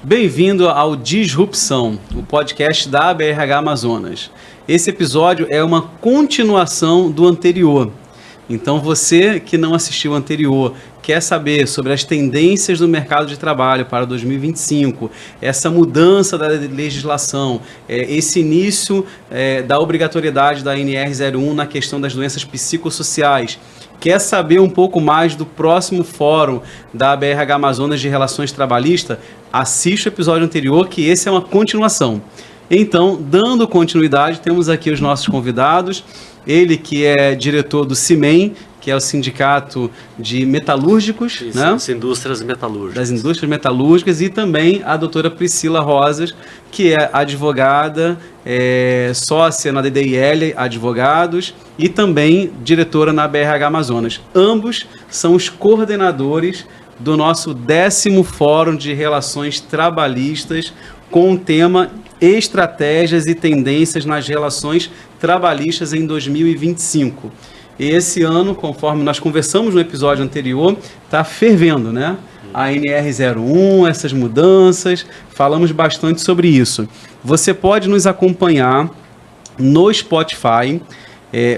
Bem-vindo ao Disrupção, o podcast da ABRH Amazonas. Esse episódio é uma continuação do anterior. Então você que não assistiu o anterior, quer saber sobre as tendências do mercado de trabalho para 2025, essa mudança da legislação, esse início da obrigatoriedade da NR01 na questão das doenças psicossociais, quer saber um pouco mais do próximo fórum da ABRH Amazonas de Relações Trabalhistas, assiste o episódio anterior, que esse é uma continuação. Então, dando continuidade, temos aqui os nossos convidados. Ele que é diretor do CIMEN, que é o Sindicato de Metalúrgicos. Isso, né? Das indústrias metalúrgicas. Das indústrias metalúrgicas, e também a doutora Priscila Rosas, que é advogada, sócia na DDIL Advogados e também diretora na BRH Amazonas. Ambos são os coordenadores do nosso 10º Fórum de Relações Trabalhistas, com o tema Estratégias e Tendências nas Relações Trabalhistas em 2025. E esse ano, conforme nós conversamos no episódio anterior, está fervendo, né? A NR01, essas mudanças, falamos bastante sobre isso. Você pode nos acompanhar no Spotify.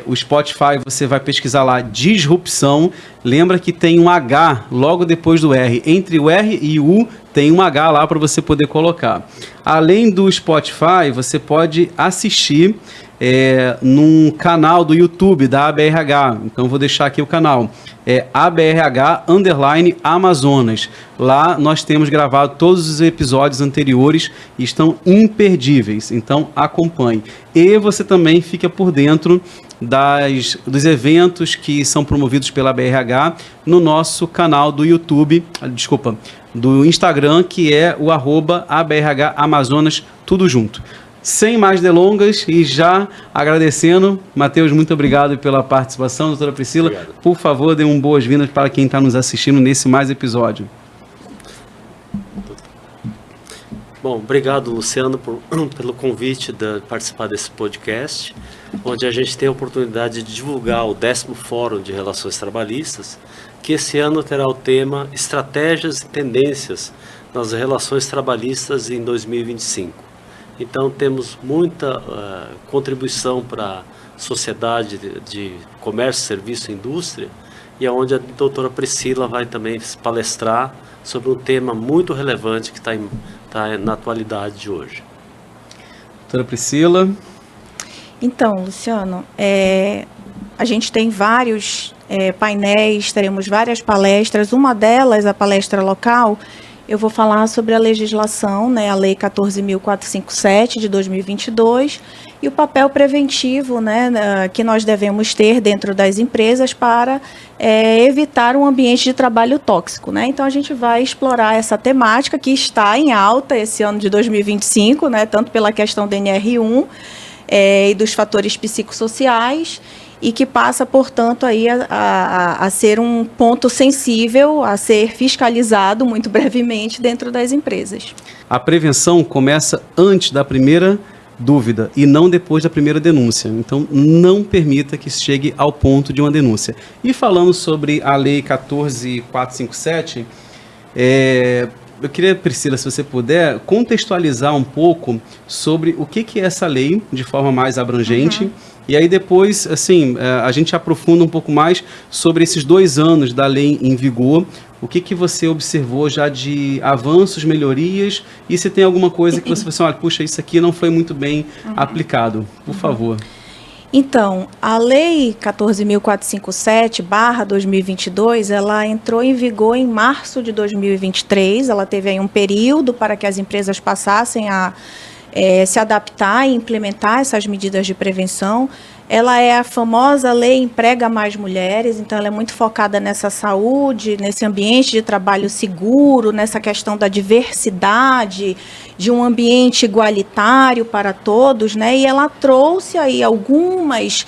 O Spotify, você vai pesquisar lá Disrupção. Lembra que tem um H logo depois do R. Entre o R e o U tem um H lá para você poder colocar. Além do Spotify, você pode assistir num canal do YouTube da ABRH. Então vou deixar aqui o canal. ABRH_Amazonas. Lá nós temos gravado todos os episódios anteriores e estão imperdíveis. Então acompanhe. E você também fica por dentro dos eventos que são promovidos pela ABRH no nosso canal do YouTube, do Instagram, que é o @ABRH Amazonas, tudo junto. Sem mais delongas e já agradecendo, Matheus, muito obrigado pela participação. Doutora Priscila, obrigado. Por favor, dê boas-vindas para quem está nos assistindo nesse mais episódio. Bom, obrigado, Luciano, pelo convite de participar desse podcast, onde a gente tem a oportunidade de divulgar o 10º Fórum de Relações Trabalhistas, que esse ano terá o tema Estratégias e Tendências nas Relações Trabalhistas em 2025. Então, temos muita contribuição para a sociedade de comércio, serviço e indústria, e é onde a doutora Priscila vai também palestrar sobre um tema muito relevante que está na atualidade de hoje. Doutora Priscila. Então, Luciano, a gente tem vários painéis, teremos várias palestras. Uma delas, a palestra local, eu vou falar sobre a legislação, né, a Lei 14.457 de 2022 e o papel preventivo, né, que nós devemos ter dentro das empresas para evitar um ambiente de trabalho tóxico, né? Então a gente vai explorar essa temática que está em alta esse ano de 2025, né, tanto pela questão da NR1 e dos fatores psicossociais, e que passa, portanto, aí a ser um ponto sensível, a ser fiscalizado muito brevemente dentro das empresas. A prevenção começa antes da primeira dúvida e não depois da primeira denúncia. Então, não permita que chegue ao ponto de uma denúncia. E falando sobre a Lei 14.457, eu queria, Priscila, se você puder, contextualizar um pouco sobre o que é essa lei, de forma mais abrangente. Uhum. E aí depois, assim, a gente aprofunda um pouco mais sobre esses 2 anos da lei em vigor. O que você observou já de avanços, melhorias, e se tem alguma coisa que você falou assim, olha, puxa, isso aqui não foi muito bem aplicado. Por favor. Então, a Lei 14.457/2022, ela entrou em vigor em março de 2023. Ela teve aí um período para que as empresas passassem a se adaptar e implementar essas medidas de prevenção. Ela é a famosa Lei Emprega Mais Mulheres, então ela é muito focada nessa saúde, nesse ambiente de trabalho seguro, nessa questão da diversidade, de um ambiente igualitário para todos, né? E ela trouxe aí algumas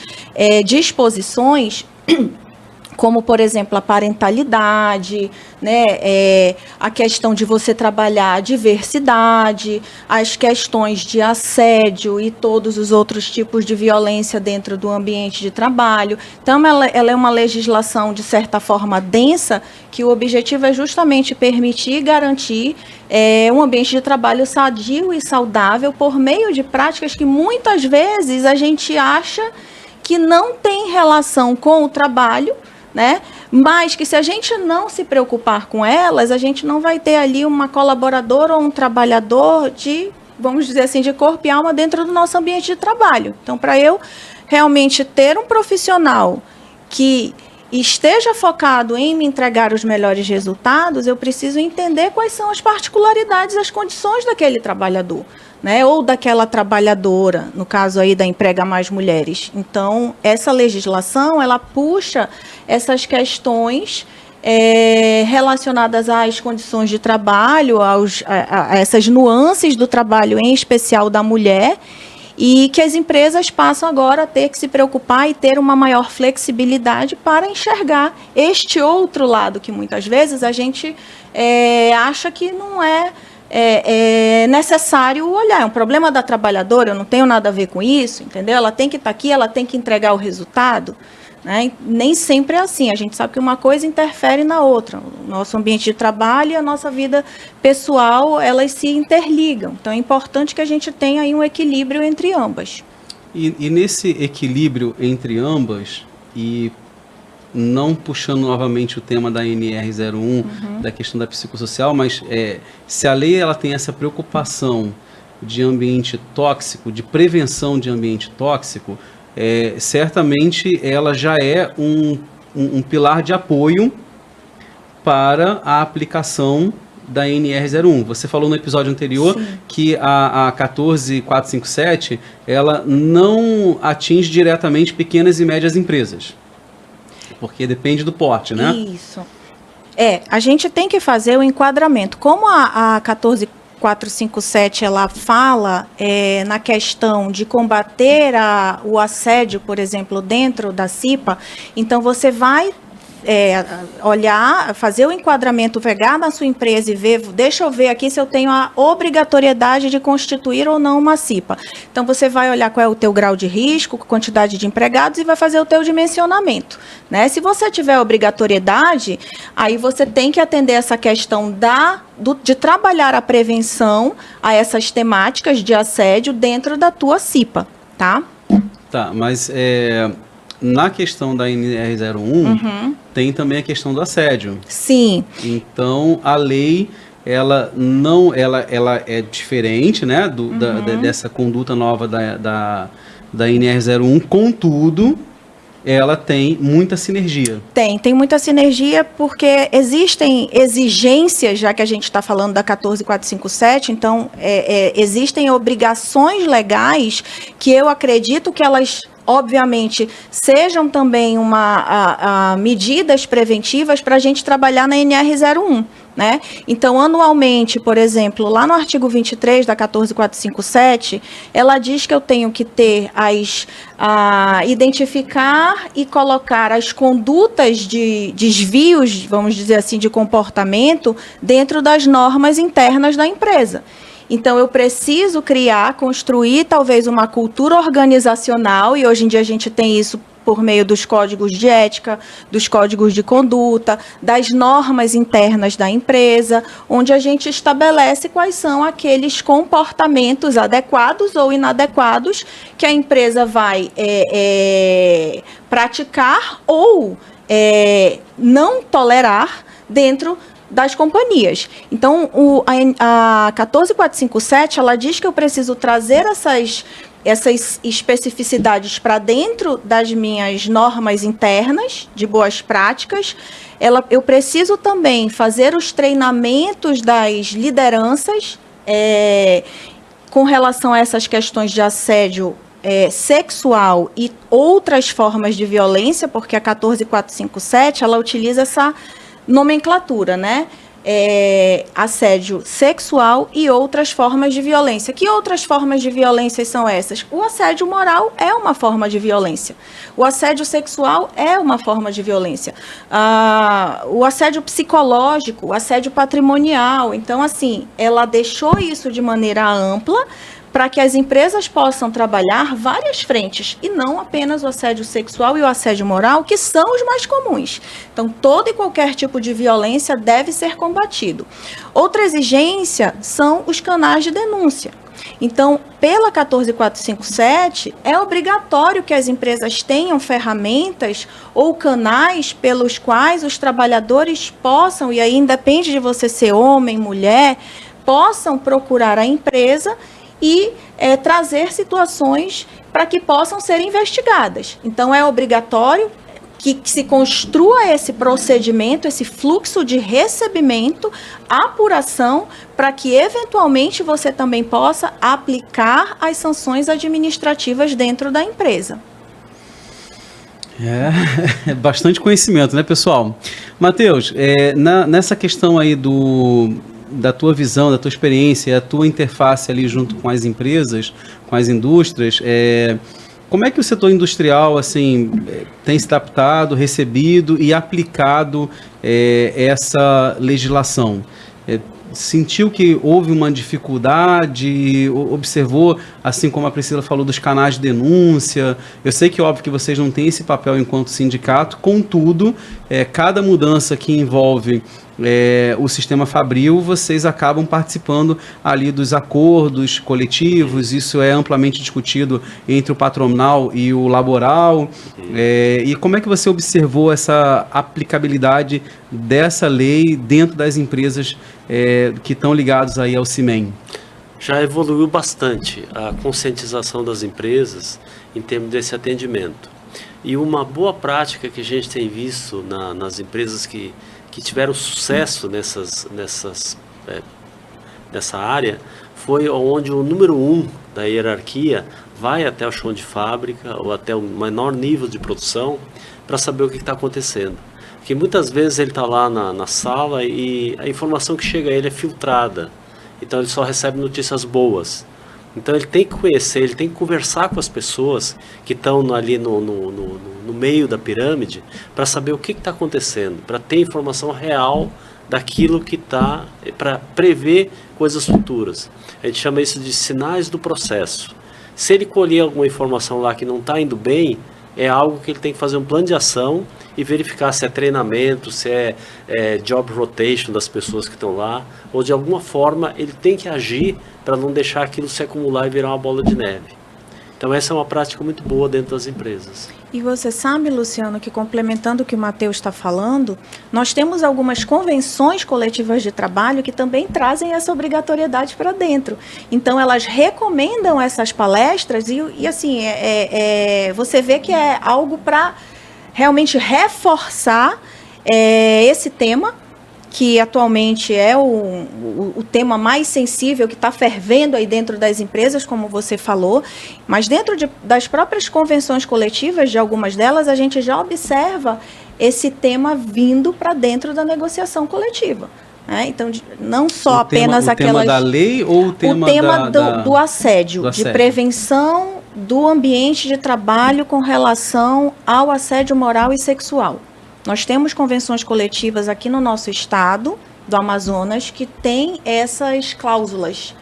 disposições como, por exemplo, a parentalidade, né, a questão de você trabalhar a diversidade, as questões de assédio e todos os outros tipos de violência dentro do ambiente de trabalho. Então, ela é uma legislação, de certa forma, densa, que o objetivo é justamente permitir e garantir um ambiente de trabalho sadio e saudável por meio de práticas que muitas vezes a gente acha que não tem relação com o trabalho, né? Mas que se a gente não se preocupar com elas, a gente não vai ter ali uma colaboradora ou um trabalhador de, vamos dizer assim, de corpo e alma dentro do nosso ambiente de trabalho. Então, para eu realmente ter um profissional que esteja focado em me entregar os melhores resultados, eu preciso entender quais são as particularidades, as condições daquele trabalhador, né, ou daquela trabalhadora, no caso aí da Emprega Mais Mulheres. Então, essa legislação, ela puxa essas questões relacionadas às condições de trabalho, a essas nuances do trabalho, em especial da mulher, e que as empresas passam agora a ter que se preocupar e ter uma maior flexibilidade para enxergar este outro lado que muitas vezes a gente acha que não é necessário olhar. É um problema da trabalhadora, eu não tenho nada a ver com isso, entendeu? Ela tem que estar aqui, ela tem que entregar o resultado, né? Nem sempre é assim. A gente sabe que uma coisa interfere na outra. O nosso ambiente de trabalho e a nossa vida pessoal, elas se interligam. Então, é importante que a gente tenha aí um equilíbrio entre ambas. E nesse equilíbrio entre ambas, e não puxando novamente o tema da NR01, da questão da psicossocial, mas se a lei ela tem essa preocupação de ambiente tóxico, de prevenção de ambiente tóxico, certamente ela já é um pilar de apoio para a aplicação da NR01. Você falou no episódio anterior, sim, que a 14457 ela não atinge diretamente pequenas e médias empresas, porque depende do porte, né? Isso. A gente tem que fazer o enquadramento. Como a 14457 ela fala na questão de combater o assédio, por exemplo, dentro da CIPA, então você vai olhar, fazer o enquadramento, pegar na sua empresa e ver, deixa eu ver aqui se eu tenho a obrigatoriedade de constituir ou não uma CIPA. Então, você vai olhar qual é o teu grau de risco, quantidade de empregados e vai fazer o teu dimensionamento, né? Se você tiver obrigatoriedade, aí você tem que atender essa questão de trabalhar a prevenção a essas temáticas de assédio dentro da tua CIPA, tá? Tá, mas na questão da NR01, tem também a questão do assédio. Sim. Então, a lei, ela é diferente, né, dessa conduta nova da NR01, contudo, ela tem muita sinergia. Tem muita sinergia porque existem exigências, já que a gente está falando da 14457, então existem obrigações legais que eu acredito que elas, obviamente, sejam também medidas preventivas para a gente trabalhar na NR01, né? Então, anualmente, por exemplo, lá no artigo 23 da 14457, ela diz que eu tenho que ter identificar e colocar as condutas de desvios, vamos dizer assim, de comportamento dentro das normas internas da empresa. Então, eu preciso construir talvez uma cultura organizacional, e hoje em dia a gente tem isso por meio dos códigos de ética, dos códigos de conduta, das normas internas da empresa, onde a gente estabelece quais são aqueles comportamentos adequados ou inadequados que a empresa vai praticar ou não tolerar dentro das companhias. Então, a 14457, ela diz que eu preciso trazer essas especificidades para dentro das minhas normas internas de boas práticas. Eu preciso também fazer os treinamentos das lideranças com relação a essas questões de assédio sexual e outras formas de violência, porque a 14457, ela utiliza essa nomenclatura, né? assédio sexual e outras formas de violência. Que outras formas de violência são essas? O assédio moral é uma forma de violência. O assédio sexual é uma forma de violência. O assédio psicológico, o assédio patrimonial. Então, assim, ela deixou isso de maneira ampla para que as empresas possam trabalhar várias frentes, e não apenas o assédio sexual e o assédio moral, que são os mais comuns. Então, todo e qualquer tipo de violência deve ser combatido. Outra exigência são os canais de denúncia. Então, pela 14457, é obrigatório que as empresas tenham ferramentas ou canais pelos quais os trabalhadores possam, e aí independe de você ser homem, mulher, possam procurar a empresa e trazer situações para que possam ser investigadas. Então, é obrigatório que se construa esse procedimento, esse fluxo de recebimento, apuração, para que, eventualmente, você também possa aplicar as sanções administrativas dentro da empresa. É bastante conhecimento, né, pessoal? Matheus, nessa questão aí da tua visão, da tua experiência, a tua interface ali junto com as empresas, com as indústrias, como é que o setor industrial assim, tem se adaptado, recebido e aplicado essa legislação? Sentiu que houve uma dificuldade, observou, assim como a Priscila falou, dos canais de denúncia? Eu sei que, óbvio, que vocês não têm esse papel enquanto sindicato, contudo, cada mudança que envolve o sistema fabril, vocês acabam participando ali dos acordos coletivos, isso é amplamente discutido entre o patronal e o laboral. E como é que você observou essa aplicabilidade dessa lei dentro das empresas que estão ligados aí ao CIMEN? Já evoluiu bastante a conscientização das empresas em termos desse atendimento. E uma boa prática que a gente tem visto nas empresas que tiveram sucesso nessa área foi onde o número 1 da hierarquia vai até o chão de fábrica ou até o menor nível de produção para saber o que está acontecendo. Porque muitas vezes ele está lá na sala e a informação que chega a ele é filtrada. Então ele só recebe notícias boas. Então ele tem que conhecer, ele tem que conversar com as pessoas que estão ali no meio da pirâmide para saber o que está acontecendo, para ter informação real daquilo que está, para prever coisas futuras. A gente chama isso de sinais do processo. Se ele colher alguma informação lá que não está indo bem, é algo que ele tem que fazer um plano de ação e verificar se é treinamento, se é job rotation das pessoas que estão lá, ou de alguma forma ele tem que agir para não deixar aquilo se acumular e virar uma bola de neve. Então essa é uma prática muito boa dentro das empresas. E você sabe, Luciano, que complementando o que o Matheus está falando, nós temos algumas convenções coletivas de trabalho que também trazem essa obrigatoriedade para dentro. Então elas recomendam essas palestras e assim, você vê que é algo para realmente reforçar esse tema, que atualmente é o tema mais sensível, que está fervendo aí dentro das empresas, como você falou, mas dentro das próprias convenções coletivas, de algumas delas, a gente já observa esse tema vindo para dentro da negociação coletiva. Então, não só apenas aquelas... O tema da lei ou o tema do assédio, de prevenção do ambiente de trabalho com relação ao assédio moral e sexual. Nós temos convenções coletivas aqui no nosso estado, do Amazonas, que tem essas cláusulas,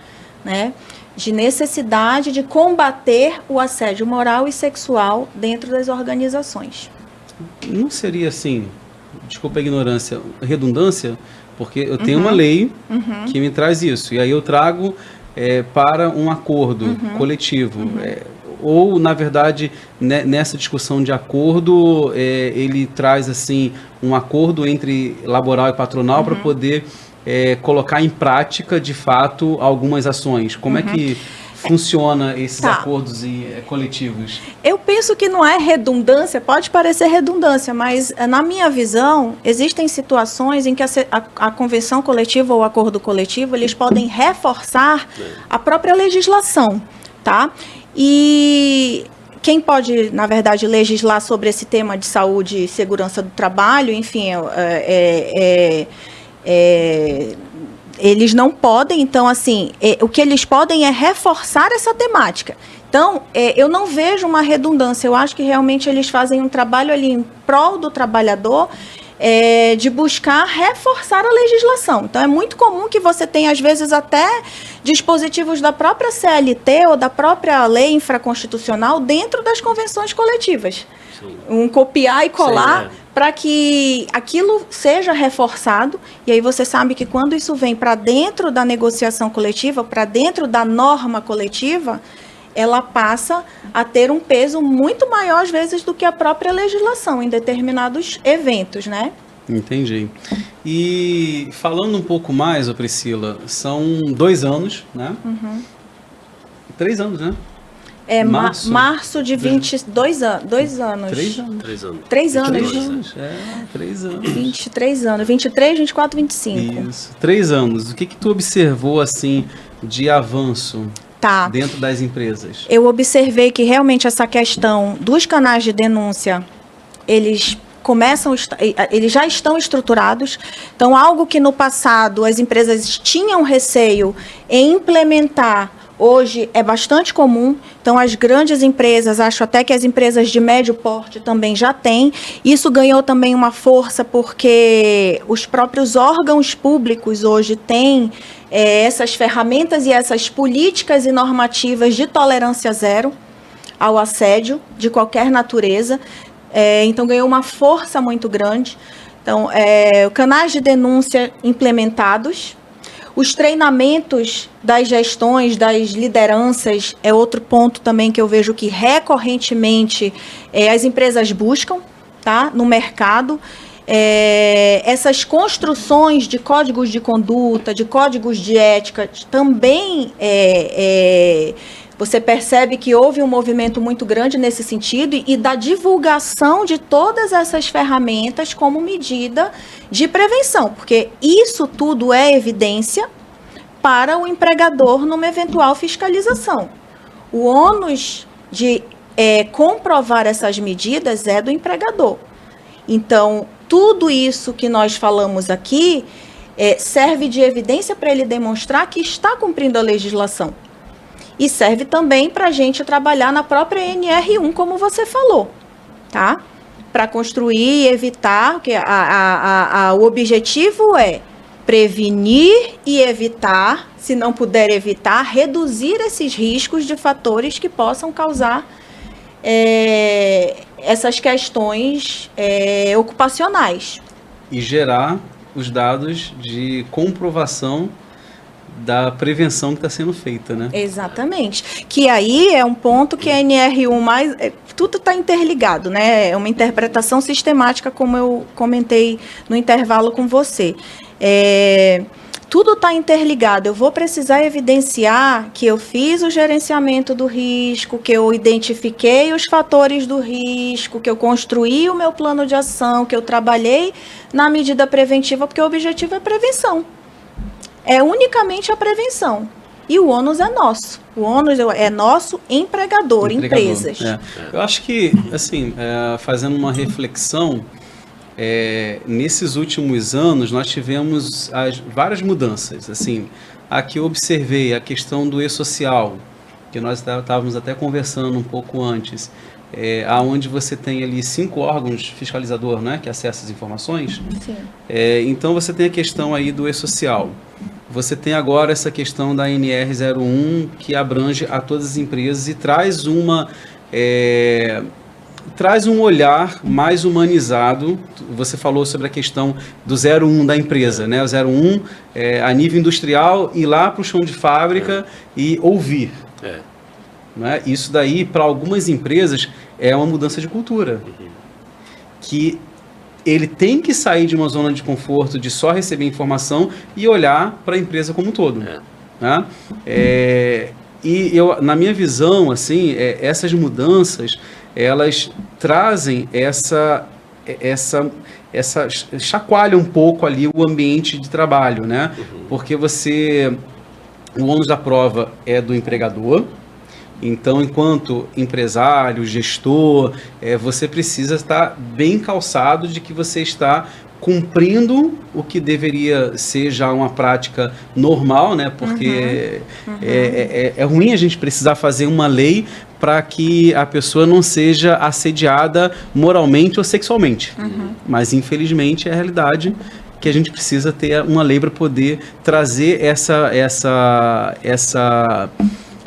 né, de necessidade de combater o assédio moral e sexual dentro das organizações. Não seria assim, desculpa a ignorância, redundância? Porque eu tenho uma lei que me traz isso, e aí eu trago para um acordo coletivo. Ou, na verdade, nessa discussão de acordo, ele traz assim um acordo entre laboral e patronal para poder colocar em prática, de fato, algumas ações. Como é que funciona esses acordos coletivos? Eu penso que não é redundância, pode parecer redundância, mas na minha visão, existem situações em que a convenção coletiva ou o acordo coletivo, eles podem reforçar a própria legislação, tá? E quem pode, na verdade, legislar sobre esse tema de saúde e segurança do trabalho, enfim, eles não podem, então, assim, o que eles podem é reforçar essa temática. Então, eu não vejo uma redundância, eu acho que realmente eles fazem um trabalho ali em prol do trabalhador, de buscar reforçar a legislação. Então, é muito comum que você tenha, às vezes, até dispositivos da própria CLT ou da própria lei infraconstitucional dentro das convenções coletivas. Sim. Um copiar e colar para que aquilo seja reforçado. E aí você sabe que quando isso vem para dentro da negociação coletiva, para dentro da norma coletiva, ela passa a ter um peso muito maior, às vezes, do que a própria legislação em determinados eventos, né? Entendi. E falando um pouco mais, Priscila, são 2 anos, né? 3 anos, né? Março de 22 anos. 2 anos. 3 anos. 3 anos. 3 anos. 3 anos. 3 anos. 23 anos. 23, 24, 25. Isso. 3 anos. O que tu observou, assim, de avanço dentro das empresas? Eu observei que realmente essa questão dos canais de denúncia, eles já estão estruturados. Então, algo que no passado as empresas tinham receio em implementar, hoje é bastante comum. Então, as grandes empresas, acho até que as empresas de médio porte também já têm. Isso ganhou também uma força porque os próprios órgãos públicos hoje têm essas ferramentas e essas políticas e normativas de tolerância zero ao assédio de qualquer natureza. Então, ganhou uma força muito grande. Então, canais de denúncia implementados. Os treinamentos das gestões, das lideranças, é outro ponto também que eu vejo que recorrentemente as empresas buscam, tá, no mercado. Essas construções de códigos de conduta, de códigos de ética, também você percebe que houve um movimento muito grande nesse sentido e da divulgação de todas essas ferramentas como medida de prevenção, porque isso tudo é evidência para o empregador numa eventual fiscalização. O ônus de comprovar essas medidas é do empregador. Então, tudo isso que nós falamos aqui serve de evidência para ele demonstrar que está cumprindo a legislação. E serve também para a gente trabalhar na própria NR1, como você falou, tá? Para construir e evitar, que o objetivo é prevenir e evitar, se não puder evitar, reduzir esses riscos de fatores que possam causar essas questões ocupacionais. E gerar os dados de comprovação da prevenção que está sendo feita, né? Exatamente. Que aí é um ponto que a NR1 tudo está interligado, né? É uma interpretação sistemática, como eu comentei no intervalo com você. Tudo está interligado. Eu vou precisar evidenciar que eu fiz o gerenciamento do risco, que eu identifiquei os fatores do risco, que eu construí o meu plano de ação, que eu trabalhei na medida preventiva, porque o objetivo é prevenção. É unicamente a prevenção. E o ônus é nosso. O ônus é nosso empregador, empresas. Eu acho que, assim, fazendo uma reflexão, nesses últimos anos nós tivemos várias mudanças. Assim, aqui eu observei a questão do e-social, que nós estávamos até conversando um pouco antes, aonde você tem ali 5 órgãos fiscalizador, né, que acessam as informações. Sim. Então você tem a questão aí do e-social. Você tem agora essa questão da NR01, que abrange a todas as empresas e traz um olhar mais humanizado. Você falou sobre a questão do 01 da empresa, né? O 01 a nível industrial, ir lá para o chão de fábrica e ouvir. Né? Isso daí, para algumas empresas, é uma mudança de cultura. Que ele tem que sair de uma zona de conforto de só receber informação e olhar para a empresa como um todo. Né? E na minha visão, assim, essas mudanças, elas trazem chacoalha um pouco ali o ambiente de trabalho, né? Porque o ônus da prova é do empregador. Então, enquanto empresário, gestor, você precisa estar bem calçado de que você está cumprindo o que deveria ser já uma prática normal, né? Porque é ruim a gente precisar fazer uma lei para que a pessoa não seja assediada moralmente ou sexualmente. Mas, infelizmente, é a realidade que a gente precisa ter uma lei para poder trazer essa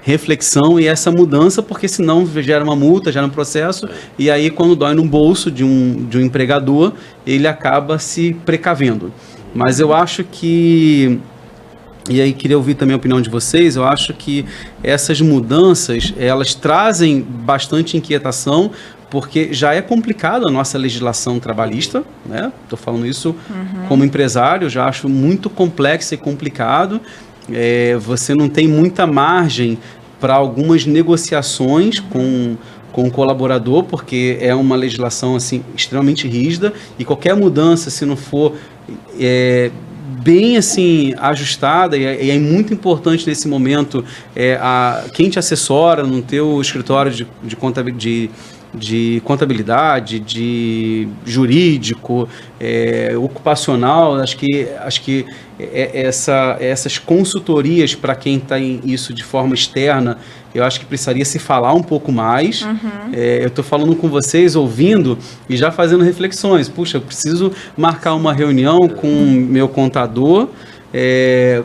reflexão e essa mudança, porque senão gera uma multa, gera um processo, e aí quando dói no bolso de um empregador, ele acaba se precavendo. Mas eu acho que, e aí queria ouvir também a opinião de vocês, eu acho que essas mudanças, elas trazem bastante inquietação, porque já é complicado a nossa legislação trabalhista, né? Estou falando isso como empresário, já acho muito complexo e complicado. Você não tem muita margem para algumas negociações com o colaborador, porque é uma legislação assim, extremamente rígida, e qualquer mudança, se não for bem assim, ajustada, e é muito importante nesse momento quem te assessora no teu escritório de contabilidade, de jurídico, ocupacional, acho que essas consultorias para quem está isso de forma externa, eu acho que precisaria se falar um pouco mais. Eu estou falando com vocês, ouvindo e já fazendo reflexões. Puxa, eu preciso marcar uma reunião com o meu contador,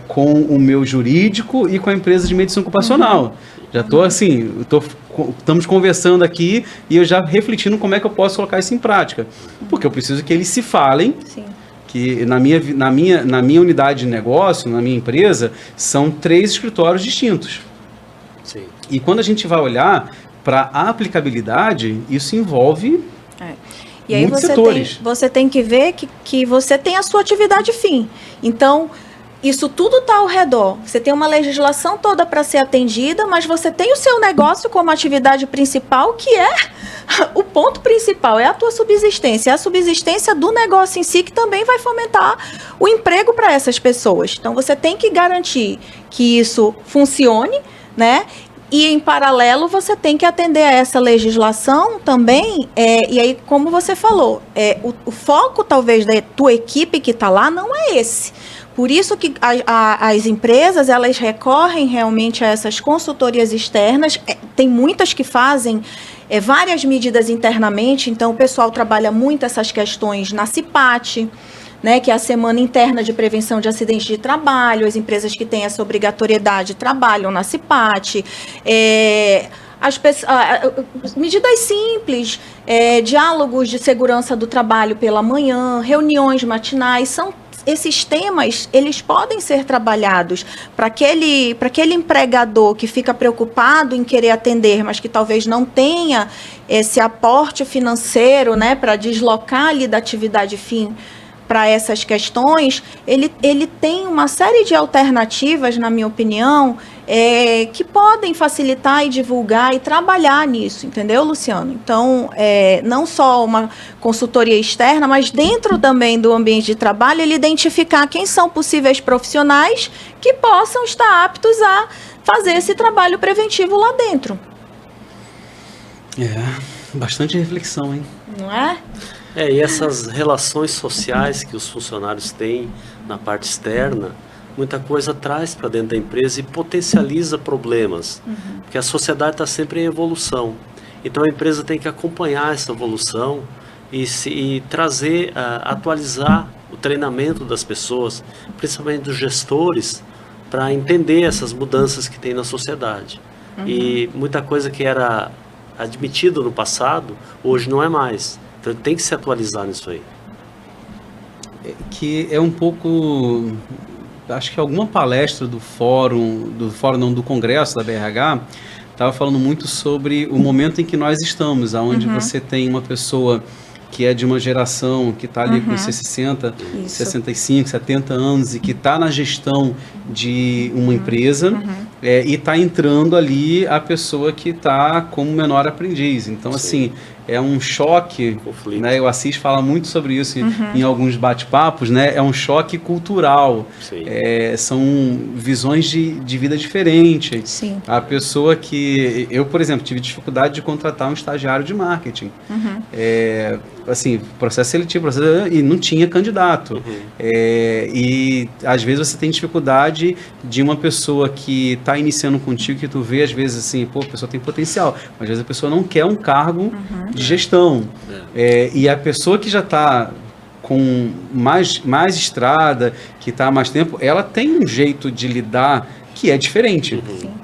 com o meu jurídico e com a empresa de medição ocupacional. Já estou assim, estamos conversando aqui e eu já refletindo como é que eu posso colocar isso em prática. Porque eu preciso que eles se falem. Sim. Que na minha unidade de negócio, na minha empresa, são 3 escritórios distintos. Sim. E quando a gente vai olhar para a aplicabilidade, isso envolve e aí muitos setores. Você tem que ver que você tem a sua atividade fim. Então, isso tudo está ao redor. Você tem uma legislação toda para ser atendida, mas você tem o seu negócio como atividade principal, que é o ponto principal, é a tua subsistência. É a subsistência do negócio em si que também vai fomentar o emprego para essas pessoas. Então, você tem que garantir que isso funcione, né? E, em paralelo, você tem que atender a essa legislação também. E aí, como você falou, o foco, talvez, da tua equipe que está lá não é esse. Por isso que as empresas, elas recorrem realmente a essas consultorias externas. Tem muitas que fazem várias medidas internamente. Então, o pessoal trabalha muito essas questões na CIPAT, né, que é a Semana Interna de Prevenção de Acidentes de Trabalho. As empresas que têm essa obrigatoriedade trabalham na CIPAT. Medidas simples, diálogos de segurança do trabalho pela manhã, reuniões matinais, esses temas, eles podem ser trabalhados para aquele empregador que fica preocupado em querer atender, mas que talvez não tenha esse aporte financeiro, né, para deslocar ali da atividade fim para essas questões. Ele tem uma série de alternativas, na minha opinião, que podem facilitar e divulgar e trabalhar nisso, entendeu, Luciano? Então, não só uma consultoria externa, mas dentro também do ambiente de trabalho, ele identificar quem são possíveis profissionais que possam estar aptos a fazer esse trabalho preventivo lá dentro. Bastante reflexão, hein? Não é? E essas relações sociais que os funcionários têm na parte externa, muita coisa traz para dentro da empresa e potencializa problemas, porque a sociedade está sempre em evolução. Então a empresa tem que acompanhar essa evolução e trazer, atualizar o treinamento das pessoas, principalmente dos gestores, para entender essas mudanças que tem na sociedade. E muita coisa que era admitido no passado, hoje não é mais. Então tem que se atualizar nisso aí. Que é um pouco, acho que alguma palestra do Congresso da BRH, estava falando muito sobre o momento em que nós estamos, onde você tem uma pessoa que é de uma geração que está ali com seus 60, 65, 70 anos e que está na gestão de uma empresa e está entrando ali a pessoa que está como menor aprendiz. Então, assim, é um choque, né? O Assis fala muito sobre isso em alguns bate-papos, né? É um choque cultural. São visões de vida diferentes. Sim. A pessoa que... Eu, por exemplo, tive dificuldade de contratar um estagiário de marketing. assim, processo seletivo, e não tinha candidato. E às vezes você tem dificuldade de uma pessoa que está iniciando contigo, que tu vê às vezes assim, pô, a pessoa tem potencial, mas às vezes a pessoa não quer um cargo de gestão. E a pessoa que já está com mais estrada, que está há mais tempo, ela tem um jeito de lidar que é diferente,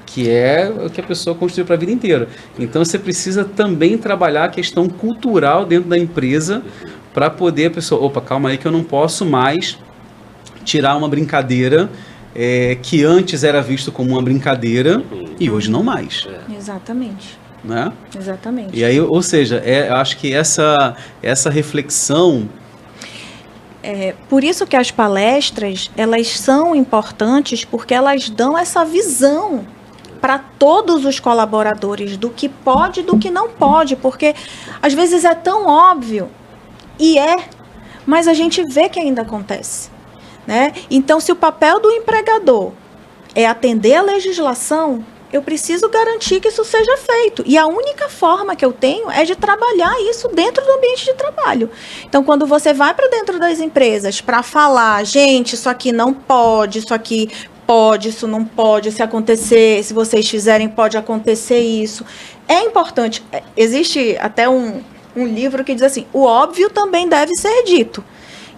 que é o que a pessoa construiu para a vida inteira. Então você precisa também trabalhar a questão cultural dentro da empresa para poder a pessoa, opa, calma aí que eu não posso mais tirar uma brincadeira que antes era visto como uma brincadeira e hoje não mais. Exatamente. Né? Exatamente. E aí, ou seja, eu acho que essa reflexão... Por isso que as palestras, elas são importantes, porque elas dão essa visão para todos os colaboradores do que pode e do que não pode, porque às vezes é tão óbvio, mas a gente vê que ainda acontece, né? Então, se o papel do empregador é atender a legislação, eu preciso garantir que isso seja feito. E a única forma que eu tenho é de trabalhar isso dentro do ambiente de trabalho. Então, quando você vai para dentro das empresas para falar, gente, isso aqui não pode, isso aqui pode, isso não pode, se acontecer, se vocês fizerem, pode acontecer isso. É importante. Existe até um livro que diz assim, o óbvio também deve ser dito.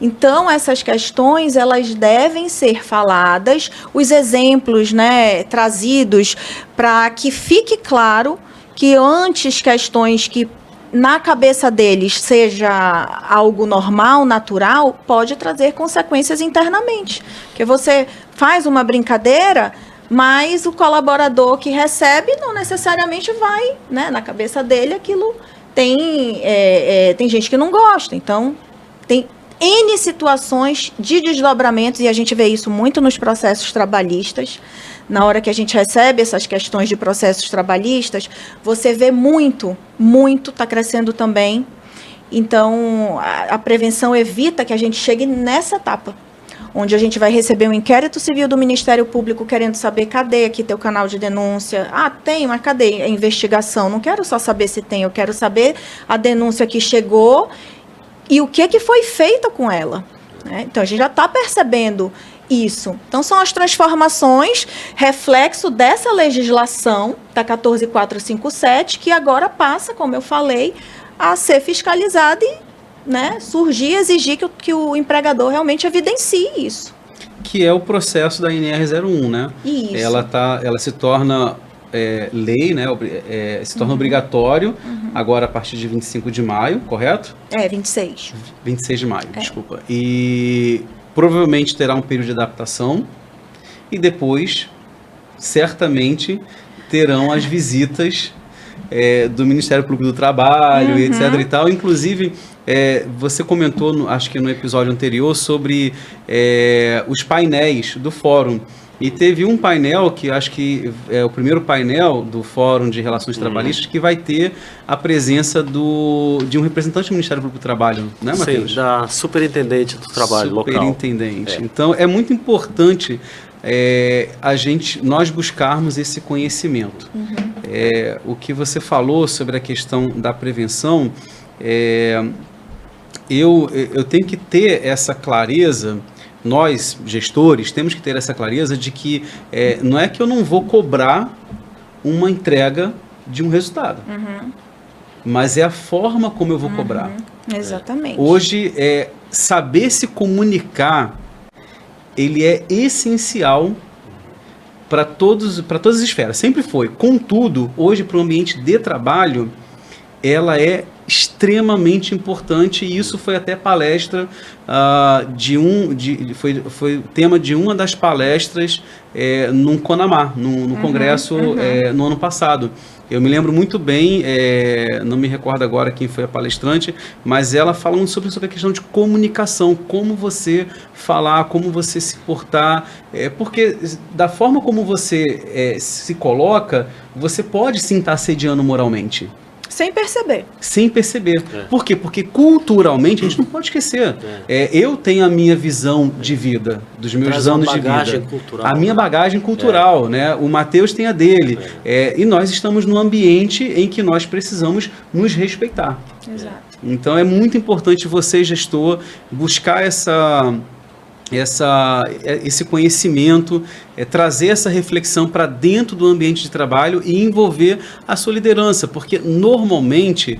Então, essas questões, elas devem ser faladas, os exemplos, né, trazidos para que fique claro que antes questões que na cabeça deles seja algo normal, natural, pode trazer consequências internamente. Porque você faz uma brincadeira, mas o colaborador que recebe não necessariamente vai, né, na cabeça dele aquilo tem gente que não gosta, então tem N situações de desdobramentos, e a gente vê isso muito nos processos trabalhistas. Na hora que a gente recebe essas questões de processos trabalhistas, você vê muito, está crescendo também. Então, a prevenção evita que a gente chegue nessa etapa, onde a gente vai receber um inquérito civil do Ministério Público querendo saber, cadê aqui teu canal de denúncia? Ah, tem, mas cadê a investigação? Não quero só saber se tem, eu quero saber a denúncia que chegou e o que foi feito com ela, né? Então, a gente já está percebendo isso. Então, são as transformações, reflexo dessa legislação da 14457, que agora passa, como eu falei, a ser fiscalizada e, né, surgir e exigir que o empregador realmente evidencie isso. Que é o processo da NR01, né? Isso. Ela se torna lei, né? Se torna obrigatório agora a partir de 25 de maio, correto? 26. 26 de maio, desculpa. E provavelmente terá um período de adaptação e depois, certamente, terão as visitas do Ministério Público do Trabalho, etc. e tal. Inclusive, você comentou, acho que no episódio anterior, sobre os painéis do fórum. E teve um painel, que acho que é o primeiro painel do Fórum de Relações Trabalhistas, que vai ter a presença de um representante do Ministério Público do Trabalho, né, Matheus? Sim, da superintendente do trabalho local. Superintendente. Então, é muito importante nós buscarmos esse conhecimento. O que você falou sobre a questão da prevenção, eu tenho que ter essa clareza. Nós, gestores, temos que ter essa clareza de que não é que eu não vou cobrar uma entrega de um resultado, mas é a forma como eu vou cobrar. Exatamente. Hoje, saber se comunicar, ele é essencial para todas as esferas, sempre foi. Contudo, hoje, para o ambiente de trabalho, ela é extremamente importante, e isso foi até palestra foi tema de uma das palestras no CONAMA, no congresso no ano passado. Eu me lembro muito bem, não me recordo agora quem foi a palestrante, mas ela falando sobre a questão de comunicação, como você falar, como você se portar, porque da forma como você se coloca, você pode sim estar assediando moralmente. Sem perceber. Sem perceber. Por quê? Porque culturalmente a gente não pode esquecer. Eu tenho a minha visão de vida, dos meus Traz anos uma de bagagem vida. cultural, A minha bagagem cultural, né? O Matheus tem a dele. E nós estamos num ambiente em que nós precisamos nos respeitar. Exato. Então é muito importante você, gestor, buscar esse conhecimento, trazer essa reflexão para dentro do ambiente de trabalho e envolver a sua liderança, porque normalmente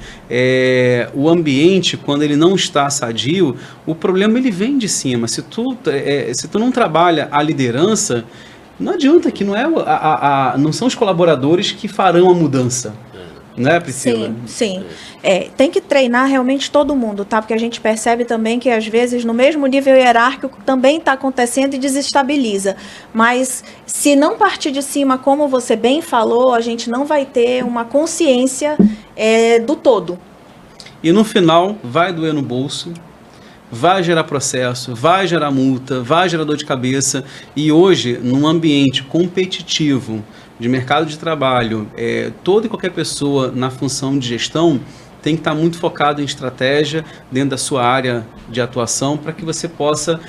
o ambiente, quando ele não está sadio, o problema ele vem de cima. Se tu não trabalha a liderança, não adianta que não são os colaboradores que farão a mudança. Né, Priscila? Sim. Tem que treinar realmente todo mundo, tá? Porque a gente percebe também que às vezes no mesmo nível hierárquico também está acontecendo e desestabiliza. Mas se não partir de cima, como você bem falou, a gente não vai ter uma consciência do todo. E no final vai doer no bolso, vai gerar processo, vai gerar multa, vai gerar dor de cabeça. E hoje, num ambiente competitivo de mercado de trabalho, toda e qualquer pessoa na função de gestão tem que estar muito focado em estratégia dentro da sua área de atuação para que você possa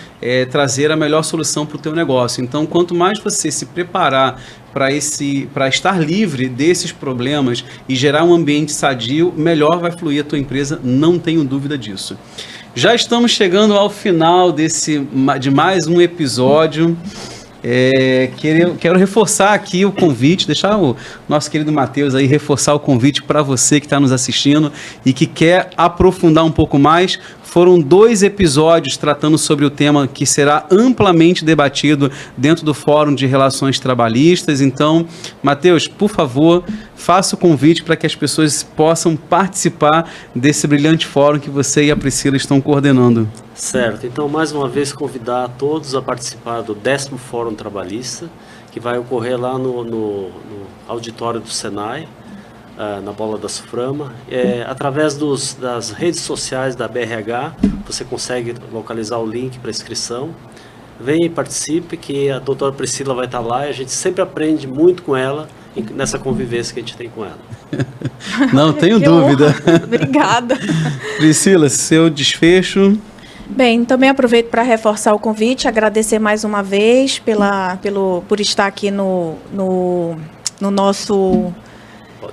trazer a melhor solução para o teu negócio. Então, quanto mais você se preparar para estar livre desses problemas e gerar um ambiente sadio, melhor vai fluir a tua empresa, não tenho dúvida disso. Já estamos chegando ao final de mais um episódio. Quero reforçar aqui o convite, deixar o nosso querido Matheus aí reforçar o convite para você que está nos assistindo e que quer aprofundar um pouco mais. Foram 2 episódios tratando sobre o tema que será amplamente debatido dentro do Fórum de Relações Trabalhistas. Então, Matheus, por favor, faça o convite para que as pessoas possam participar desse brilhante fórum que você e a Priscila estão coordenando. Certo. Então, mais uma vez, convidar a todos a participar do 10º Fórum Trabalhista, que vai ocorrer lá no auditório do Senai, na Bola da Suframa. Através das redes sociais da BRH, você consegue localizar o link para inscrição. Venha e participe, que a doutora Priscila vai estar lá e a gente sempre aprende muito com ela nessa convivência que a gente tem com ela. Não tenho dúvida. Obrigada. Priscila, seu desfecho. Bem, também aproveito para reforçar o convite, agradecer mais uma vez por estar aqui no nosso...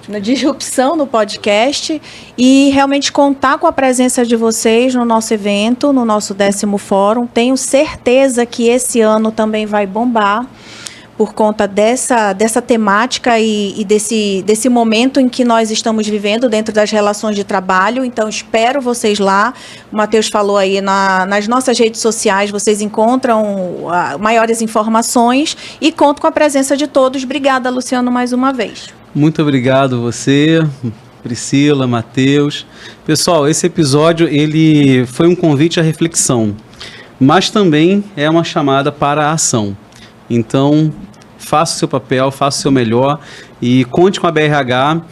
na disrupção no podcast e realmente contar com a presença de vocês no nosso evento, no nosso 10º fórum. Tenho certeza que esse ano também vai bombar por conta dessa temática e desse momento em que nós estamos vivendo dentro das relações de trabalho. Então, espero vocês lá. O Matheus falou aí, nas nossas redes sociais vocês encontram maiores informações e conto com a presença de todos. Obrigada, Luciano, mais uma vez. Muito obrigado você, Priscila, Matheus. Pessoal, esse episódio ele foi um convite à reflexão, mas também é uma chamada para a ação. Então, faça o seu papel, faça o seu melhor e conte com a BRH,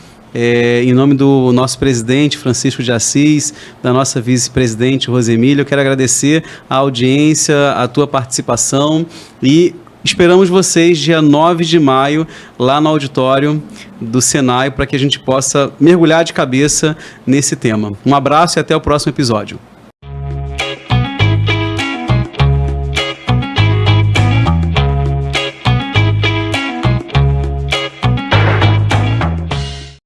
em nome do nosso presidente Francisco de Assis, da nossa vice-presidente Rosemília. Eu quero agradecer a audiência, a tua participação e esperamos vocês dia 9 de maio lá no auditório do Senai para que a gente possa mergulhar de cabeça nesse tema. Um abraço e até o próximo episódio.